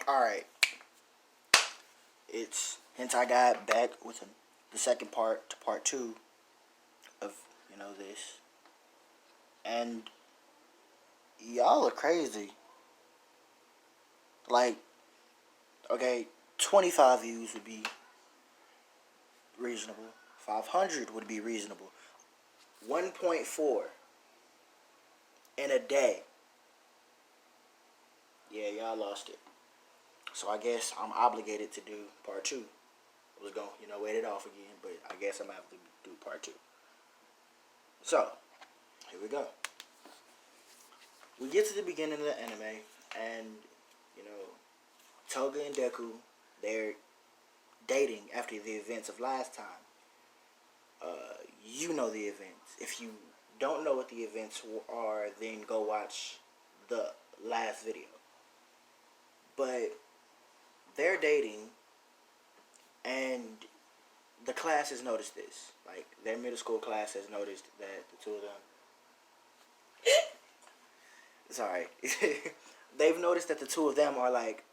Alright, hence I got back with the second part to part 2 of, this. And y'all are crazy. Like, okay, 25 views would be reasonable. 500 would be reasonable. 1.4 in a day. Yeah, y'all lost it. So I guess I'm obligated to do part 2. I was going to, wait it off again, but I guess I'm going to have to do part 2. So, here we go. We get to the beginning of the anime, and, Toga and Deku, they're dating after the events of last time. You know the events. If you don't know what the events are, then go watch the last video. But they're dating, and the class has noticed this. Like, their middle school class has noticed that the two of them... Sorry. They've noticed that the two of them are, like,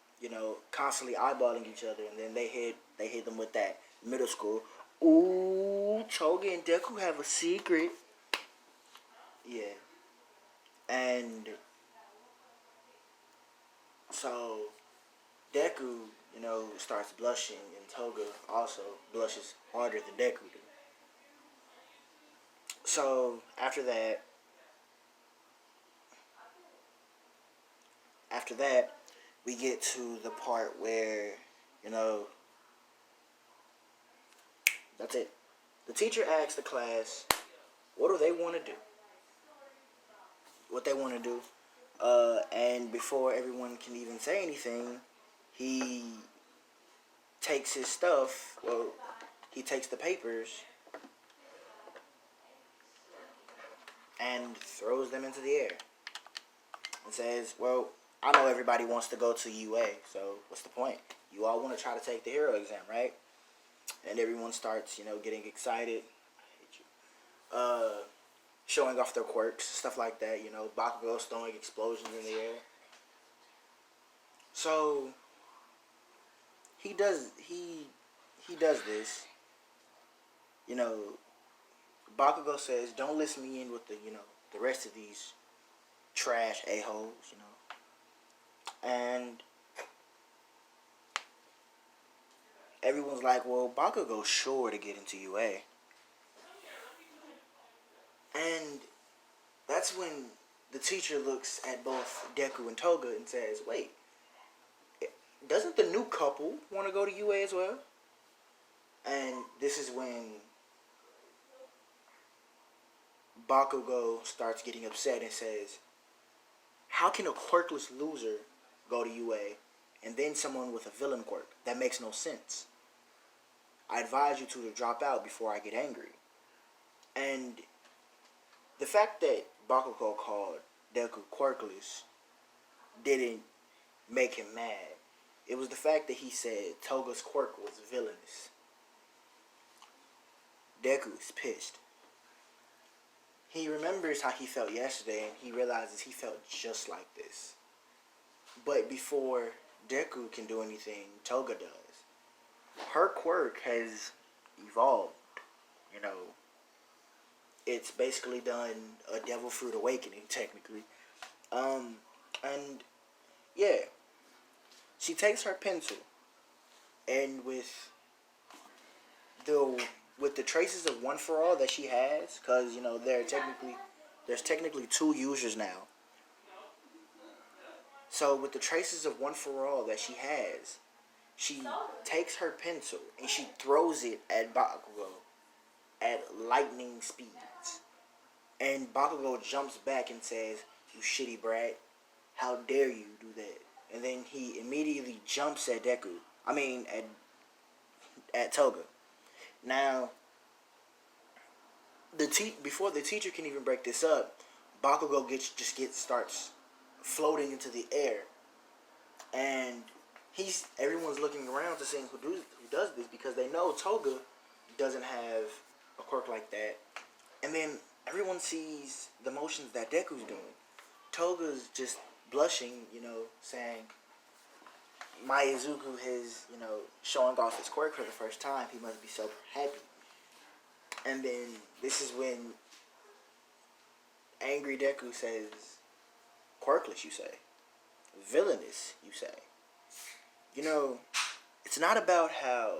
constantly eyeballing each other, and then they hit them with that middle school. Ooh, Toga and Deku have a secret. Yeah. And so Deku, starts blushing, and Toga also blushes harder than Deku do. So after that, we get to the part where, that's it. The teacher asks the class, what do they want to do? What they want to do. And before everyone can even say anything, he takes his stuff. Well, he takes the papers and throws them into the air and says, well, I know everybody wants to go to UA, so what's the point? You all want to try to take the hero exam, right? And everyone starts, getting excited. I hate you. Showing off their quirks, stuff like that. Bakugo throwing explosions in the air. So he does this. Bakugo says, "Don't listen me in with the rest of these trash a-holes." And everyone's like, well, Bakugo's sure to get into UA. And that's when the teacher looks at both Deku and Toga and says, wait, doesn't the new couple want to go to UA as well? And this is when Bakugo starts getting upset and says, how can a quirkless loser go to UA and then someone with a villain quirk? That makes no sense. I advise you two to drop out before I get angry. And the fact that Bakugo called Deku quirkless didn't make him mad. It was the fact that he said Toga's quirk was villainous. Deku is pissed. He remembers how he felt yesterday, and he realizes he felt just like this. But before Deku can do anything, Toga does. Her quirk has evolved. It's basically done a devil fruit awakening, technically. And yeah, she takes her pencil, and with the traces of One For All that she has, because there's technically 2 users now. So with the traces of One For All that she has, she takes her pencil and she throws it at Bakugo at lightning speeds. And Bakugo jumps back and says, you shitty brat, how dare you do that? And then he immediately jumps at at Toga. Now, before the teacher can even break this up, Bakugo starts floating into the air. And everyone's looking around to see who does this, because they know Toga doesn't have a quirk like that. And then everyone sees the motions that Deku's doing. Toga's just blushing, saying, Maizuku has, showing off his quirk for the first time. He must be so happy. And then this is when Angry Deku says, quirkless, you say. Villainous, you say. It's not about how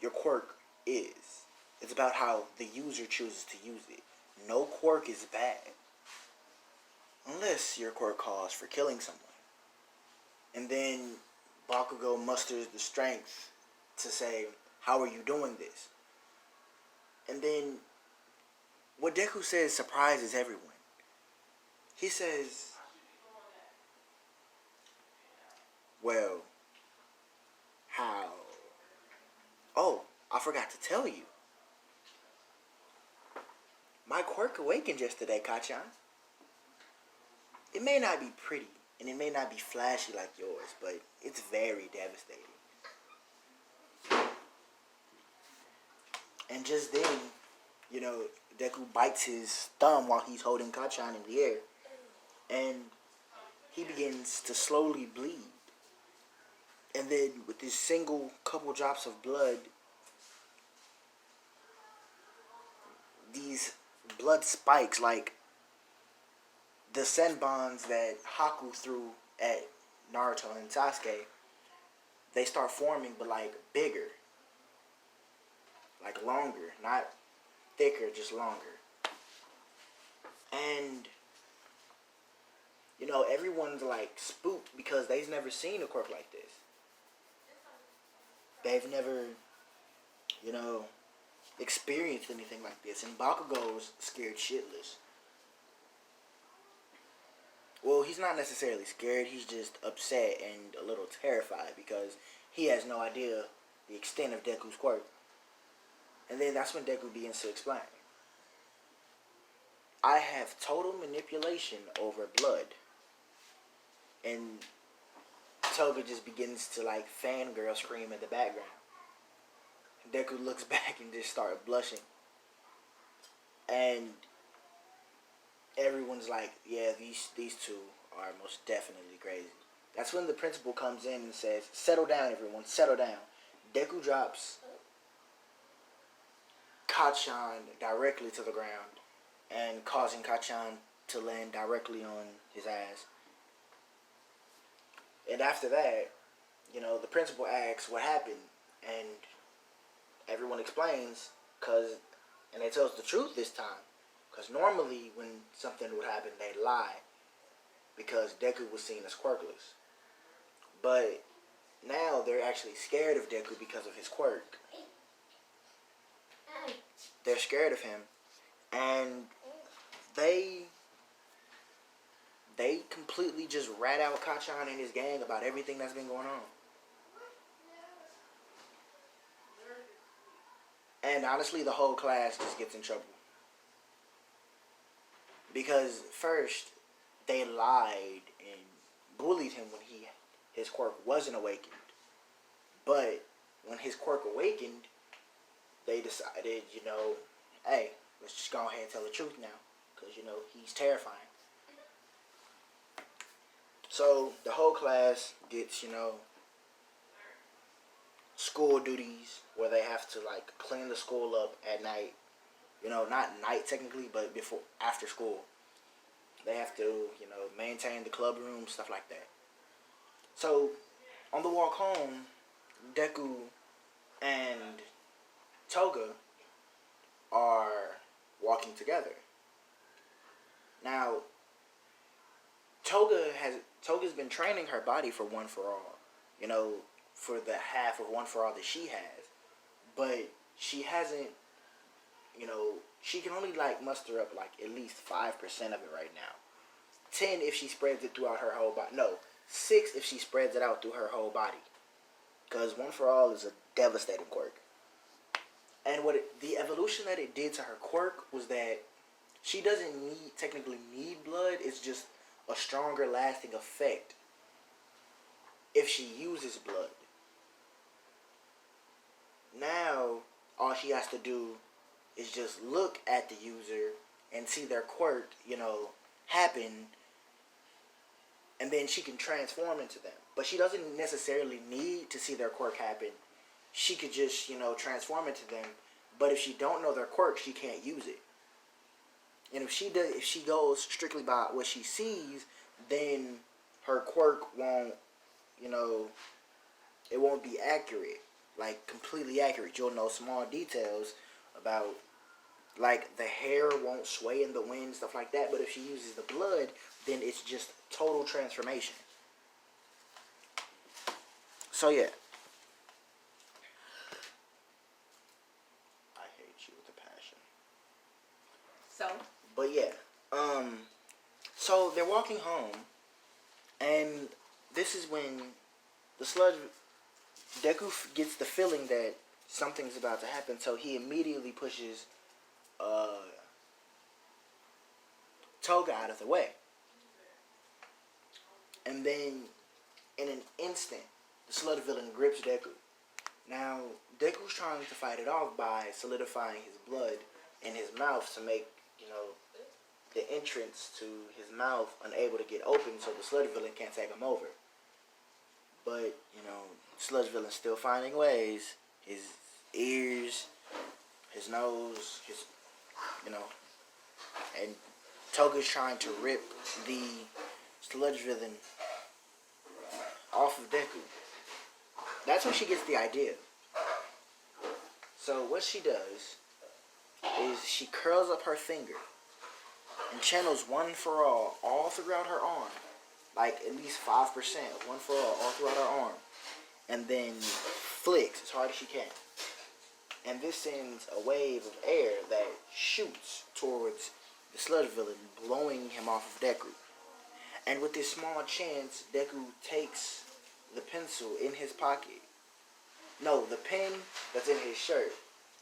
your quirk is. It's about how the user chooses to use it. No quirk is bad. Unless your quirk calls for killing someone. And then Bakugo musters the strength to say, how are you doing this? And then what Deku says surprises everyone. He says, well, how? Oh, I forgot to tell you. My quirk awakened yesterday, Kachan. It may not be pretty, and it may not be flashy like yours, but it's very devastating. And just then, Deku bites his thumb while he's holding Kachan in the air, and he begins to slowly bleed. And then, with this single couple drops of blood, these blood spikes, like the senbons that Haku threw at Naruto and Sasuke, they start forming, but like bigger. Like longer, not thicker, just longer. And, everyone's like spooked because they've never seen a quirk like this. They've never, experienced anything like this. And Bakugo's scared shitless. Well, he's not necessarily scared. He's just upset and a little terrified because he has no idea the extent of Deku's quirk. And then that's when Deku begins to explain. I have total manipulation over blood. And Toga just begins to like fangirl scream in the background. Deku looks back and just starts blushing. And everyone's like, yeah, these two are most definitely crazy. That's when the principal comes in and says, settle down, everyone, settle down. Deku drops Kachan directly to the ground and causing Kachan to land directly on his ass. And after that, the principal asks what happened, and everyone explains, and they tell us the truth this time. Because normally when something would happen, they'd lie because Deku was seen as quirkless. But now they're actually scared of Deku because of his quirk. They're scared of him, and they completely just rat out Kachan and his gang about everything that's been going on. And honestly, the whole class just gets in trouble. Because first, they lied and bullied him when his quirk wasn't awakened. But when his quirk awakened, they decided, hey, let's just go ahead and tell the truth now. Because, he's terrifying. So, the whole class gets, school duties where they have to, like, clean the school up at night. Not night technically, but after school. They have to, maintain the club room, stuff like that. So, on the walk home, Deku and Toga are walking together. Now, Toga's been training her body for One For All. For the half of One For All that she has. But she hasn't, she can only muster up at least 5% of it right now. 10 if she spreads it throughout her whole body. No, 6 if she spreads it out through her whole body. Because One For All is a devastating quirk. And the evolution that it did to her quirk was that she doesn't technically need blood. It's just a stronger lasting effect if she uses blood. Now, all she has to do is just look at the user and see their quirk, happen. and then she can transform into them. But she doesn't necessarily need to see their quirk happen. She could just, transform into them. But if she don't know their quirk, she can't use it. And if she goes strictly by what she sees, then her quirk won't, it won't be accurate, like completely accurate. You'll know small details about, like the hair won't sway in the wind, stuff like that. But if she uses the blood, then it's just total transformation. So yeah. I hate you with a passion. So? But yeah. So they're walking home, and this is when the sludge Deku gets the feeling that something's about to happen, so he immediately pushes Toga out of the way. And then, in an instant, the sludge villain grips Deku. Now, Deku's trying to fight it off by solidifying his blood in his mouth to make, the entrance to his mouth unable to get open so the sludge villain can't take him over. But, sludge villain's still finding ways. His ears, his nose, and Toga's trying to rip the sludge villain off of Deku. That's when she gets the idea. So what she does is she curls up her finger and channels one for all throughout her arm. Like at least 5%, one for all throughout her arm. And then flicks as hard as she can. And this sends a wave of air that shoots towards the sludge villain, blowing him off of Deku. And with this small chance, Deku takes the pencil in his pocket. No, the pen that's in his shirt.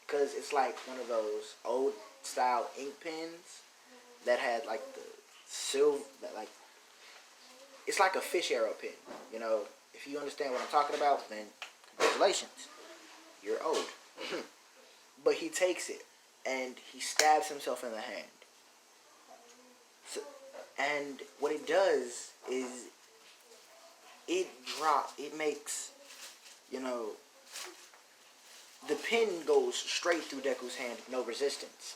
Because it's like one of those old style ink pens that had like the silver, it's like a fish arrow pen. If you understand what I'm talking about, then congratulations. You're old. But he takes it and he stabs himself in the hand. So, and what it does is it makes, the pen goes straight through Deku's hand with no resistance.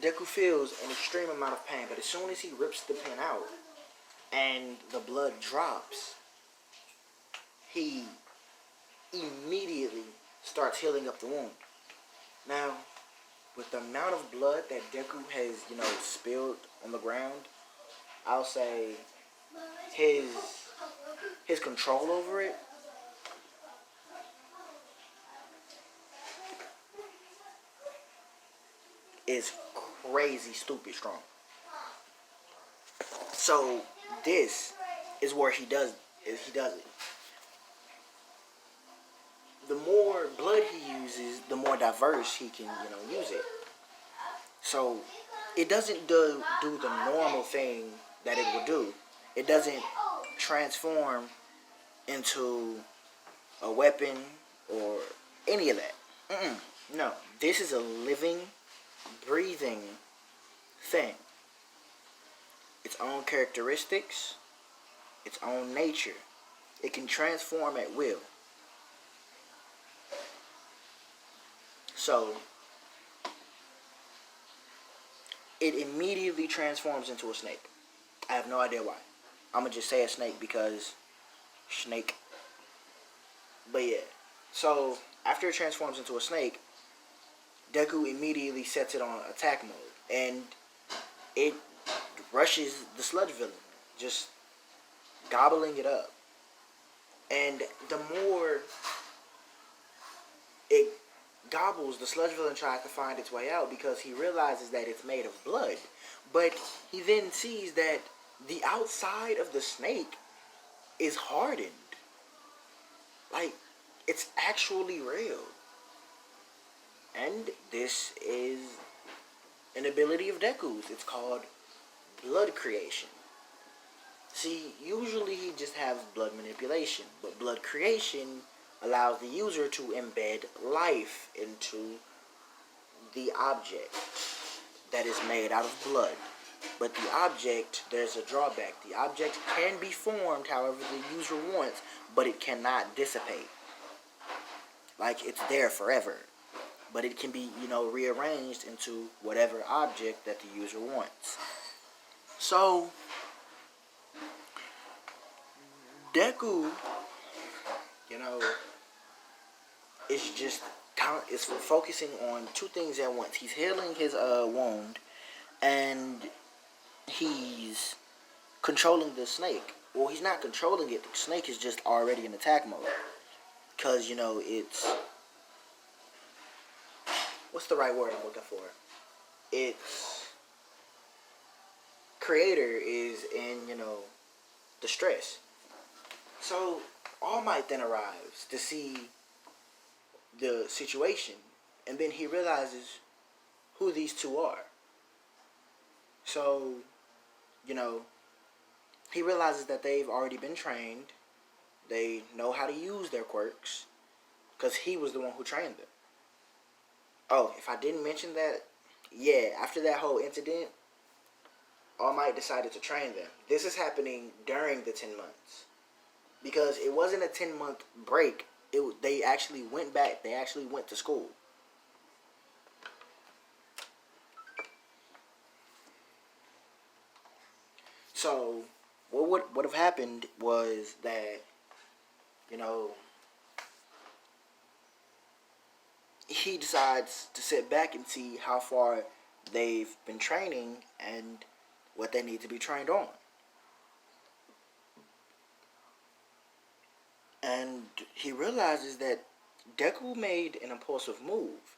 Deku feels an extreme amount of pain, but as soon as he rips the pen out and the blood drops, he immediately starts healing up the wound. Now, with the amount of blood that Deku has, spilled on the ground, I'll say his control over it is crazy stupid strong. So this is where he does it. The more blood he uses, the more diverse he can, use it. So it doesn't do the normal thing that it would do. It doesn't transform into a weapon or any of that. No, this is a living, breathing thing. Its own characteristics, its own nature. It can transform at will. So, it immediately transforms into a snake. I have no idea why. I'm going to just say a snake because snake. But yeah. So, after it transforms into a snake, Deku immediately sets it on attack mode. And it rushes the sludge villain, just gobbling it up. And the more it gobbles, the sludge villain tries to find its way out because he realizes that it's made of blood. But he then sees that the outside of the snake is hardened. Like, it's actually real. And this is an ability of Deku's. It's called blood creation. See, usually he just has blood manipulation, but blood creation allows the user to embed life into the object that is made out of blood. But the object, there's a drawback. The object can be formed however the user wants, but it cannot dissipate. Like, it's there forever. But it can be, rearranged into whatever object that the user wants. So, Deku, is just is focusing on two things at once. He's healing his wound, and he's controlling the snake. Well, he's not controlling it. The snake is just already in attack mode. Because, it's... What's the right word I'm looking for? Its creator is in, distress. So, All Might then arrives to see the situation. And then he realizes who these two are. So, he realizes that they've already been trained. They know how to use their quirks. Because he was the one who trained them. Oh, if I didn't mention that, yeah, after that whole incident, All Might decided to train them. This is happening during the 10 months. Because it wasn't a 10-month break. They actually went back. They actually went to school. So, what would have happened was that, he decides to sit back and see how far they've been training and what they need to be trained on. And he realizes that Deku made an impulsive move.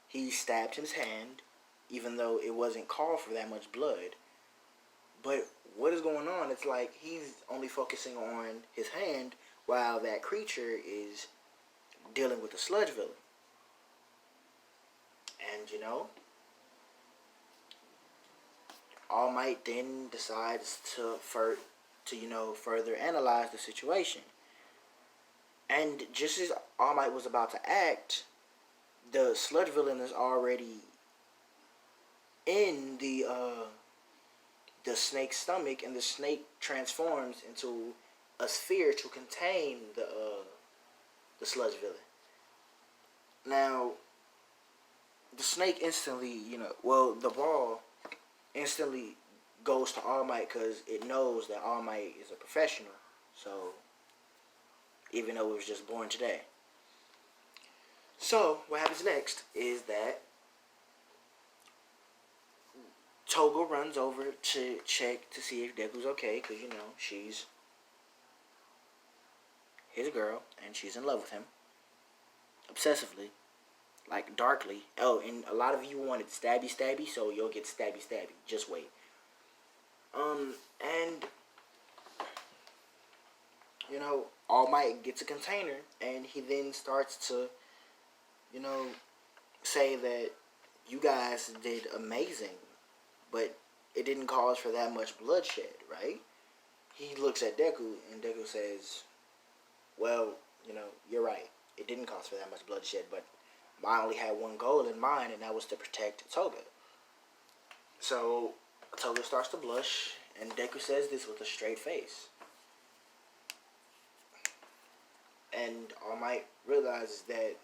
He stabbed his hand, even though it wasn't called for that much blood. But what is going on? It's like he's only focusing on his hand while that creature is dealing with the sludge villain. And, All Might then decides to further analyze the situation. And just as All Might was about to act, the sludge villain is already in the snake's stomach, and the snake transforms into a sphere to contain the sludge villain. Now, the snake instantly, the ball instantly goes to All Might because it knows that All Might is a professional. So, even though it was just born today. So, what happens next is that Toga runs over to check to see if Deku's okay, because, she's his girl, and she's in love with him. Obsessively. Like, darkly. Oh, and a lot of you wanted stabby, so you'll get stabby. Just wait. And, All Might gets a container, and he then starts to, say that you guys did amazing, but it didn't cause for that much bloodshed, right? He looks at Deku, and Deku says, well, you're right. It didn't cause for that much bloodshed, but I only had one goal in mind, and that was to protect Toga. So, Toga starts to blush, and Deku says this with a straight face. And All Might realizes that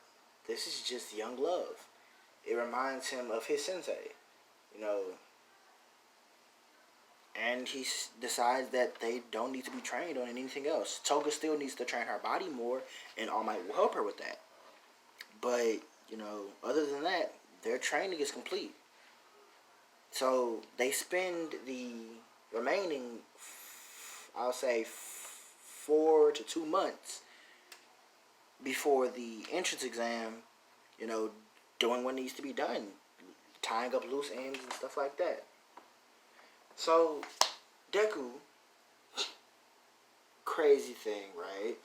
this is just young love. It reminds him of his sensei, and he decides that they don't need to be trained on anything else. Toga still needs to train her body more, and All Might will help her with that. But, other than that, their training is complete. So, they spend the remaining, I'll say, 4 to 2 months before the entrance exam, doing what needs to be done. Tying up loose ends and stuff like that. So, Deku, crazy thing, right?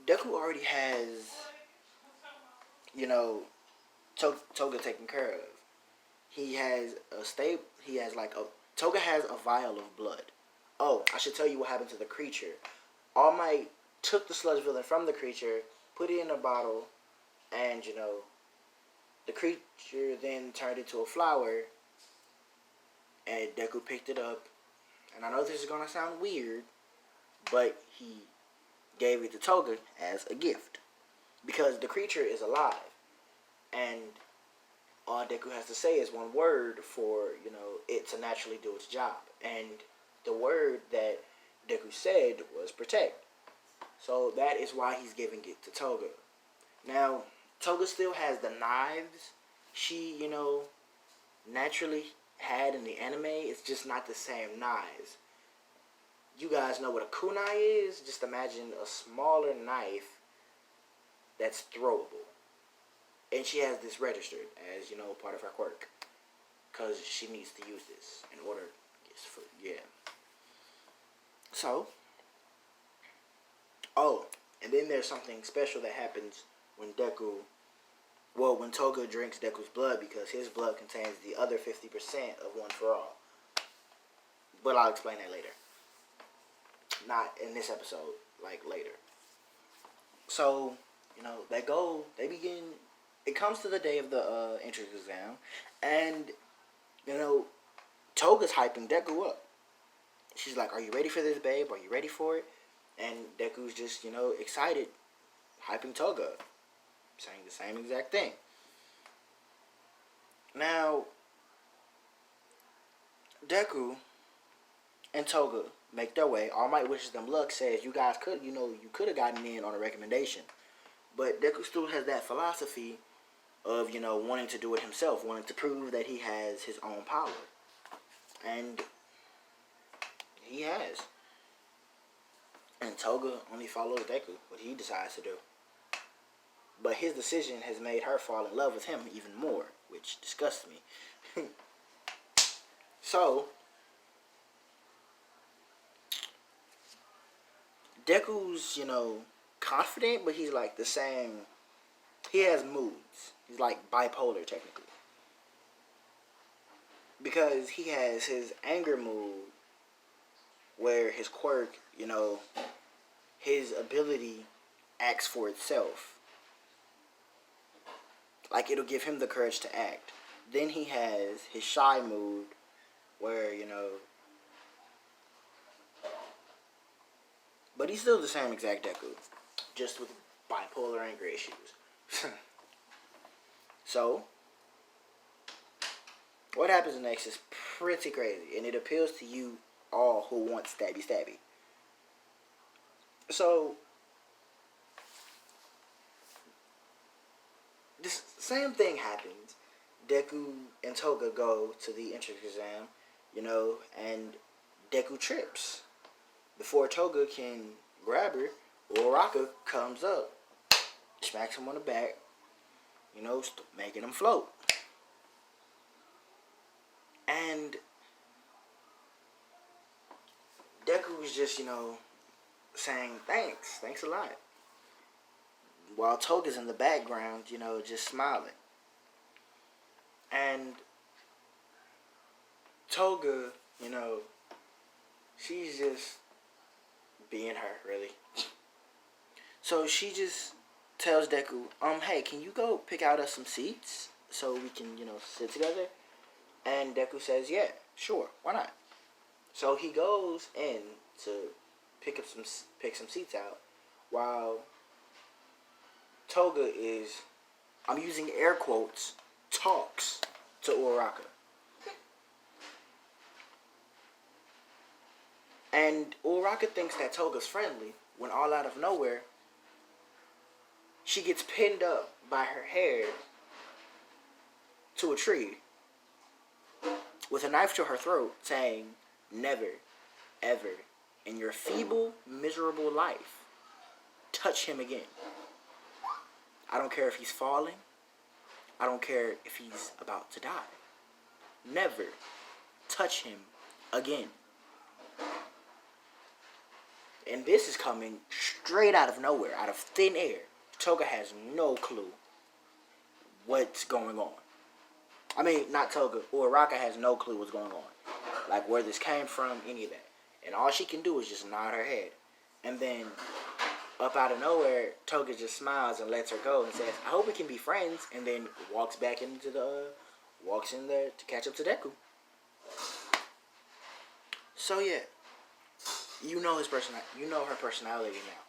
Deku already has, Toga taken care of. He has Toga has a vial of blood. Oh, I should tell you what happened to the creature. All Might took the sludge villain from the creature, put it in a bottle, and, the creature then turned into a flower, And Deku picked it up. And I know this is going to sound weird, but he gave it to Toga as a gift. Because the creature is alive. And all Deku has to say is one word for, it to naturally do its job. And the word that Deku said was protect. So that is why he's giving it to Toga. Now, Toga still has the knives she, naturally had in the anime. It's just not the same knives. You guys know what a kunai is? Just imagine a smaller knife that's throwable. And she has this registered as, part of her quirk. Because she needs to use this in order to get food. Yeah. So. Oh, and then there's something special that happens when when Toga drinks Deku's blood, because his blood contains the other 50% of One For All. But I'll explain that later. Not in this episode, like later. So, they begin, it comes to the day of the entrance exam, and, Toga's hyping Deku up. She's like, are you ready for this, babe? Are you ready for it? And Deku's just, excited, hyping Toga up, saying the same exact thing. Now, Deku and Toga make their way. All Might wishes them luck, says you guys could, you could have gotten in on a recommendation. But Deku still has that philosophy of, wanting to do it himself, wanting to prove that he has his own power. And he has. And Toga only follows Deku, what he decides to do. But his decision has made her fall in love with him even more, which disgusts me. So, Deku's, confident, but he's like the same. He has moods. He's like bipolar, technically. Because he has his anger mood, where his quirk, his ability acts for itself. Like, it'll give him the courage to act. Then he has his shy mood, where, but he's still the same exact Deku, just with bipolar anger issues. So, what happens next is pretty crazy, and it appeals to you all who want stabby stabby. So, this same thing happens. Deku and Toga go to the entrance exam, and Deku trips. Before Toga can grab her, Uraraka comes up, smacks him on the back, making him float. And Deku was just, saying thanks a lot. While Toga's in the background, just smiling. And Toga, she's just being her, really. So she just tells Deku, hey, can you go pick out us some seats so we can, sit together? And Deku says, yeah, sure, why not? So he goes in to pick some seats out, while Toga is, I'm using air quotes, talks to Uraraka. And Uraraka thinks that Toga's friendly, when all out of nowhere, she gets pinned up by her hair to a tree with a knife to her throat, saying, never, ever, in your feeble, miserable life, touch him again. I don't care if he's falling. I don't care if he's about to die. Never touch him again. And this is coming straight out of nowhere, out of thin air. Toga has no clue what's going on. I mean, not Toga. Uraraka has no clue what's going on. Like, where this came from, any of that. And all she can do is just nod her head. And then, up out of nowhere, Toga just smiles and lets her go and says, I hope we can be friends. And then walks back into walks in there to catch up to Deku. So yeah, you know his person. You know her personality now.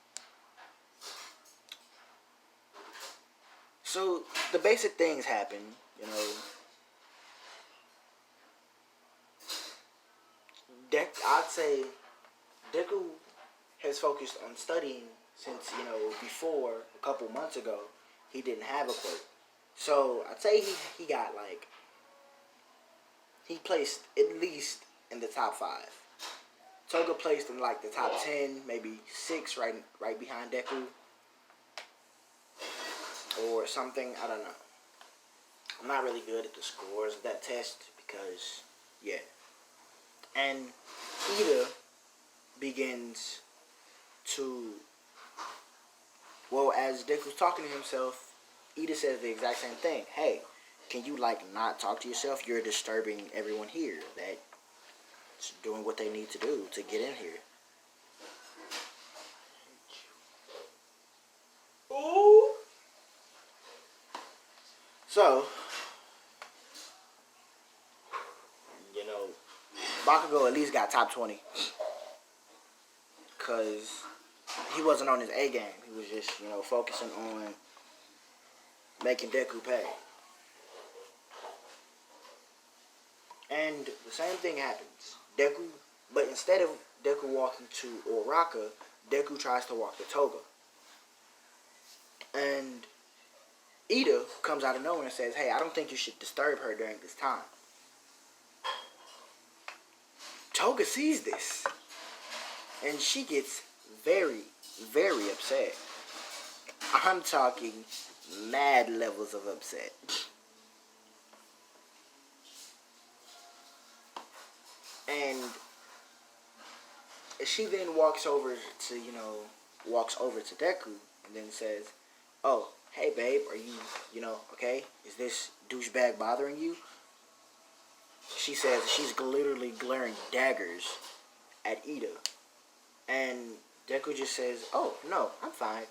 So the basic things happen. You know, I'd say Deku has focused on studying since, before a couple months ago he didn't have a quirk. So I'd say he got like he placed at least in the top 5. Toga placed in like the top 10, maybe 6, right behind Deku or something. I don't know. I'm not really good at the scores of that test because yeah. And Ida begins to, well, as Deku's talking to himself, Ida says the exact same thing. Hey, can you like not talk to yourself? You're disturbing everyone here that's doing what they need to do to get in here. Ooh. So, Bakugo at least got top 20. Because he wasn't on his A game. He was just, focusing on making Deku pay. And the same thing happens. But instead of Deku walking to Uraraka, Deku tries to walk to Toga. And Ida comes out of nowhere and says, hey, I don't think you should disturb her during this time. Toga sees this. And she gets very, very upset. I'm talking mad levels of upset. And she then walks over to Deku and then says, oh, hey babe, are you, okay? Is this douchebag bothering you? She says she's literally glaring daggers at Ida. And Deku just says, oh, no, I'm fine.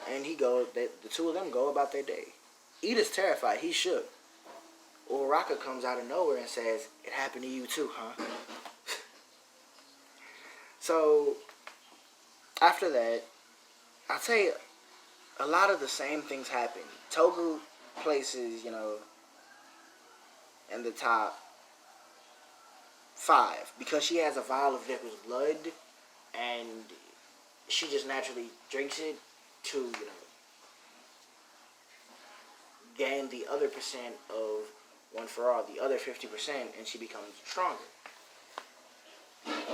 And the two of them go about their day. Ida's terrified. He's shook. Uraraka comes out of nowhere and says, it happened to you too, huh? So, after that, I'd say a lot of the same things happen. Toga places, in the top 5 because she has a vial of Deku's blood and she just naturally drinks it to, gain the other percent of One For All, the other 50%, and she becomes stronger.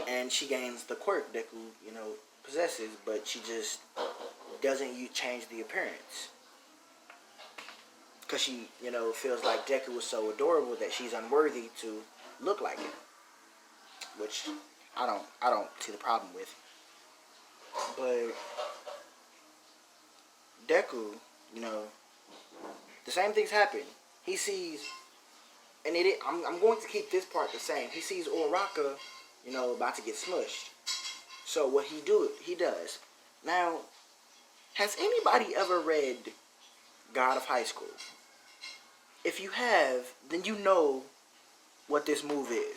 And she gains the quirk Deku, possesses, but she just doesn't change the appearance. Because she, feels like Deku was so adorable that she's unworthy to look like him. Which I don't see the problem with. But Deku, the same things happen. He sees, and I'm going to keep this part the same. He sees Uraraka, about to get smushed. So what he does. Now, has anybody ever read God of High School? If you have, then you know what this move is.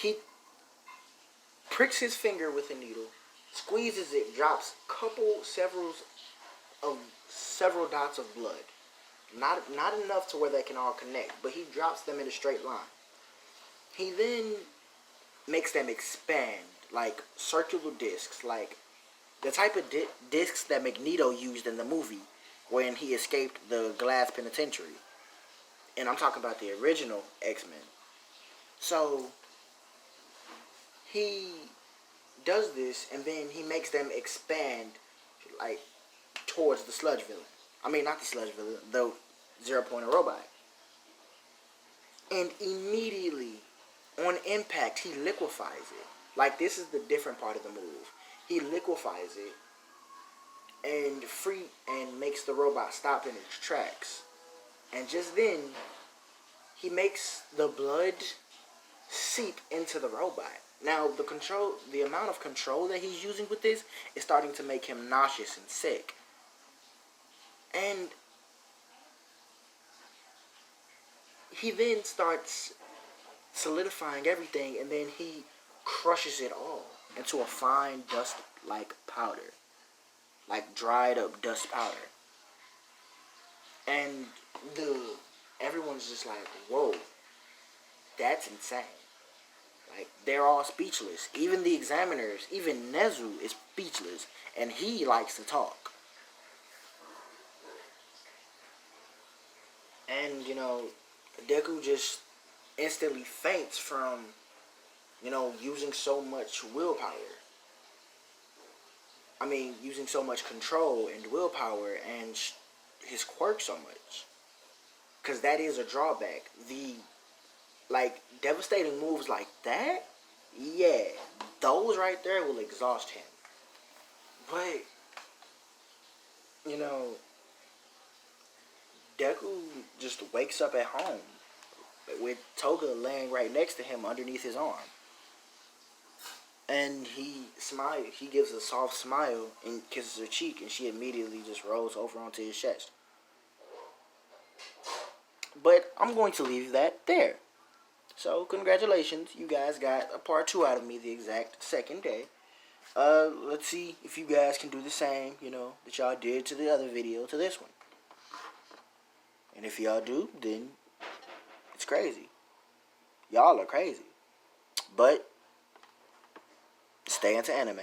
He pricks his finger with a needle, squeezes it, drops several dots of blood. Not enough to where they can all connect, but he drops them in a straight line. He then makes them expand like circular discs, like the type of discs that Magneto used in the movie when he escaped the glass penitentiary. And I'm talking about the original X-Men. So he does this, and then he makes them expand like towards the sludge villain. I mean, not the sludge villain, the 0 Point robot. And immediately, on impact, he liquefies it. Like, this is the different part of the move. He liquefies it and makes the robot stop in its tracks. And just then, he makes the blood seep into the robot. Now, the amount of control that he's using with this is starting to make him nauseous and sick. And he then starts solidifying everything, and then he crushes it all into a fine dust-like powder, like dried up dust powder. And the everyone's just like, whoa, that's insane. Like, they're all speechless. Even the examiners, even Nezu is speechless, and he likes to talk. And, Deku just instantly faints from, using so much willpower. I mean, using so much control and willpower and his quirk so much. Because that is a drawback. Devastating moves like that, yeah, those right there will exhaust him. But, Deku just wakes up at home with Toga laying right next to him underneath his arm. And he gives a soft smile and kisses her cheek, and she immediately just rolls over onto his chest. But I'm going to leave that there. So, congratulations, you guys got a part 2 out of me the exact second day. Let's see if you guys can do the same, that y'all did to the other video to this one. And if y'all do, then it's crazy. Y'all are crazy. But stay into anime.